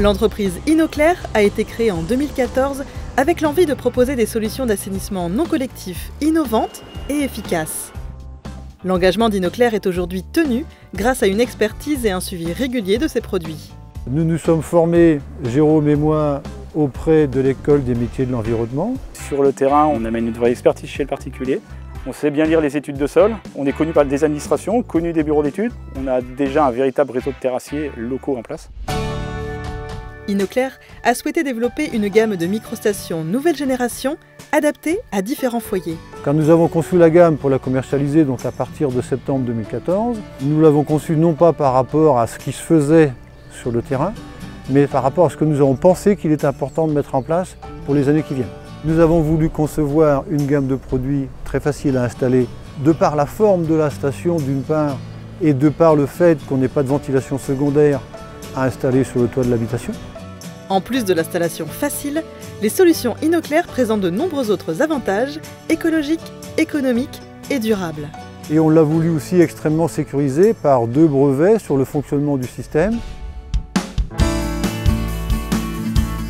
L'entreprise Inoclair a été créée en 2014 avec l'envie de proposer des solutions d'assainissement non collectif innovantes et efficaces. L'engagement d'Inoclair est aujourd'hui tenu grâce à une expertise et un suivi régulier de ses produits. Nous nous sommes formés, Jérôme et moi, auprès de l'école des métiers de l'environnement. Sur le terrain, on amène une vraie expertise chez le particulier. On sait bien lire les études de sol, on est connu par des administrations, connu des bureaux d'études. On a déjà un véritable réseau de terrassiers locaux en place. Inoclair a souhaité développer une gamme de microstations nouvelle génération adaptées à différents foyers. Quand nous avons conçu la gamme pour la commercialiser, donc à partir de septembre 2014, nous l'avons conçue non pas par rapport à ce qui se faisait sur le terrain, mais par rapport à ce que nous avons pensé qu'il est important de mettre en place pour les années qui viennent. Nous avons voulu concevoir une gamme de produits très facile à installer, de par la forme de la station d'une part, et de par le fait qu'on n'ait pas de ventilation secondaire à installer sur le toit de l'habitation. En plus de l'installation facile, les solutions Inoclair présentent de nombreux autres avantages écologiques, économiques et durables. Et on l'a voulu aussi extrêmement sécurisé par 2 brevets sur le fonctionnement du système.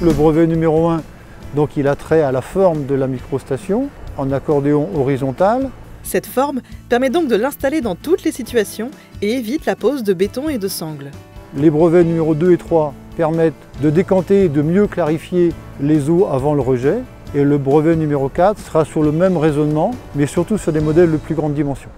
Le brevet numéro 1, donc il a trait à la forme de la microstation en accordéon horizontal. Cette forme permet donc de l'installer dans toutes les situations et évite la pose de béton et de sangles. Les brevets numéro 2 et 3 permettent de décanter et de mieux clarifier les eaux avant le rejet. Et le brevet numéro 4 sera sur le même raisonnement, mais surtout sur des modèles de plus grande dimension.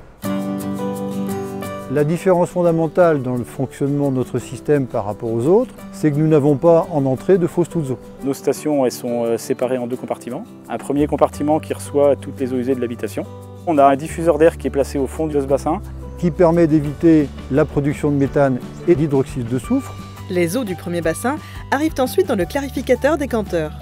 La différence fondamentale dans le fonctionnement de notre système par rapport aux autres, c'est que nous n'avons pas en entrée de fausses toutes eaux. Nos stations elles sont séparées en 2 compartiments. Un premier compartiment qui reçoit toutes les eaux usées de l'habitation. On a un diffuseur d'air qui est placé au fond de ce bassin, qui permet d'éviter la production de méthane et d'hydroxyde de soufre. Les eaux du premier bassin arrivent ensuite dans le clarificateur décanteur.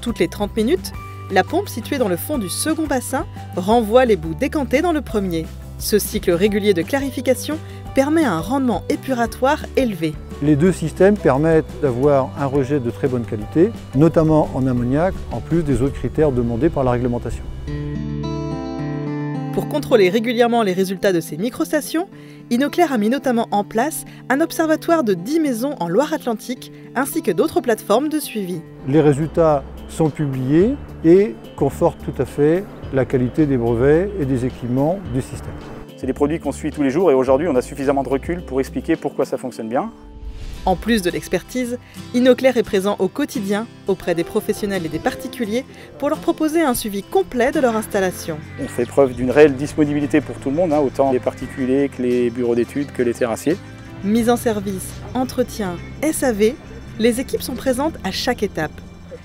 Toutes les 30 minutes, la pompe située dans le fond du second bassin renvoie les boues décantées dans le premier. Ce cycle régulier de clarification permet un rendement épuratoire élevé. Les 2 systèmes permettent d'avoir un rejet de très bonne qualité, notamment en ammoniac, en plus des autres critères demandés par la réglementation. Pour contrôler régulièrement les résultats de ces microstations, Inoclair a mis notamment en place un observatoire de 10 maisons en Loire-Atlantique ainsi que d'autres plateformes de suivi. Les résultats sont publiés et confortent tout à fait la qualité des brevets et des équipements du système. C'est des produits qu'on suit tous les jours et aujourd'hui on a suffisamment de recul pour expliquer pourquoi ça fonctionne bien. En plus de l'expertise, Inoclair est présent au quotidien auprès des professionnels et des particuliers pour leur proposer un suivi complet de leur installation. On fait preuve d'une réelle disponibilité pour tout le monde, autant les particuliers que les bureaux d'études, que les terrassiers. Mise en service, entretien, SAV, les équipes sont présentes à chaque étape.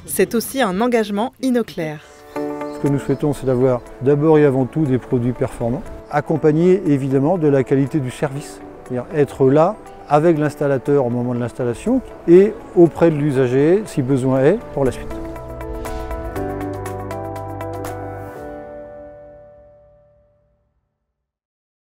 C'est aussi un engagement Inoclair. Ce que nous souhaitons, c'est d'avoir d'abord et avant tout des produits performants, accompagnés évidemment de la qualité du service, c'est-à-dire être là avec l'installateur au moment de l'installation et auprès de l'usager, si besoin est, pour la suite.